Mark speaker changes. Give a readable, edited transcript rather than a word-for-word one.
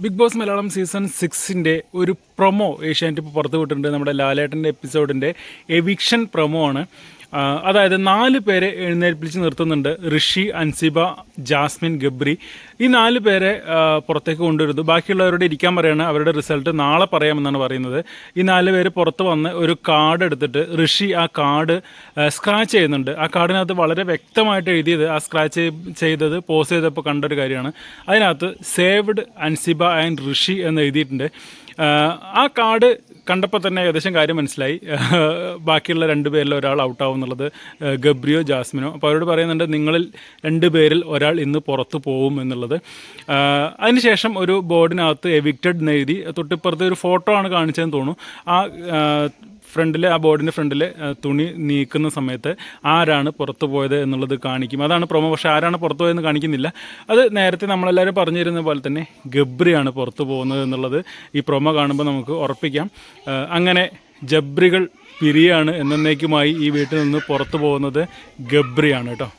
Speaker 1: Big boss Malayalam season 6 ഒരു promo Asianet ഇപ്പോൾ പുറത്തു വിട്ടിട്ടുണ്ട്. നമ്മുടെ ലാലേട്ടൻ്റെ എപ്പിസോഡിൻ്റെ എവിക്ഷൻ പ്രൊമോ ആണ്. അതായത് 4 പേരെ എഴുന്നേൽപ്പിച്ച് നിർത്തുന്നുണ്ട്. ഋഷി, അൻസിബ, ജാസ്മിൻ, ഗബ്രി. ഈ 4 പേരെ പുറത്തേക്ക് കൊണ്ടുവരുന്നു. ബാക്കിയുള്ളവരോട് ഇരിക്കാൻ പറയുകയാണ്. അവരുടെ റിസൾട്ട് നാളെ പറയാമെന്നാണ് പറയുന്നത്. ഈ 4 പേര് പുറത്ത് വന്ന് ഒരു കാർഡ് എടുത്തിട്ട് ഋഷി ആ കാർഡ് സ്ക്രാച്ച് ചെയ്യുന്നുണ്ട്. ആ കാർഡിനകത്ത് വളരെ വ്യക്തമായിട്ട് എഴുതിയത്, ആ സ്ക്രാച്ച് ചെയ്തത് പോസ് ചെയ്തപ്പോൾ കണ്ടൊരു കാര്യമാണ്. അതിനകത്ത് സേവ്ഡ് അൻസിബ ആൻഡ് ഋഷി എന്ന് എഴുതിയിട്ടുണ്ട്. ആ കാർഡ് കണ്ടപ്പോൾ തന്നെ ഏകദേശം കാര്യം മനസ്സിലായി. ബാക്കിയുള്ള 2 പേരിൽ ഒരാൾ ഔട്ടാവും എന്നുള്ളത്, ഗബ്രിയോ ജാസ്മിനോ. അപ്പോൾ അവരോട് പറയുന്നുണ്ട്, നിങ്ങളിൽ 2 പേരിൽ ഒരാൾ ഇന്ന് പുറത്ത് പോവും എന്നുള്ളത്. അതിനുശേഷം ഒരു ബോർഡിനകത്ത് എവിക്റ്റഡ് എന്ന് എഴുതി തൊട്ടിപ്പുറത്ത് ഒരു ഫോട്ടോ ആണ് കാണിച്ചതെന്ന് തോന്നുന്നു. ആ ബോർഡിൻ്റെ ഫ്രണ്ടിൽ തുണി നീക്കുന്ന സമയത്ത് ആരാണ് പുറത്തു പോയത് എന്നുള്ളത് കാണിക്കും. അതാണ് പ്രൊമോ. പക്ഷേ ആരാണ് പുറത്തു പോയതെന്ന് കാണിക്കുന്നില്ല. അത് നേരത്തെ നമ്മളെല്ലാവരും പറഞ്ഞിരുന്ന പോലെ തന്നെ ഗബ്രിയാണ് പുറത്തു പോകുന്നത് എന്നുള്ളത് ഈ പ്രൊമോ കാണുമ്പോൾ നമുക്ക് ഉറപ്പിക്കാം. അങ്ങനെ ജബ്രികൾ പിരിയാണ്. എന്നേക്കുമായി ഈ വീട്ടിൽ നിന്ന് പുറത്തു പോകുന്നത് ഗബ്രിയാണ് കേട്ടോ.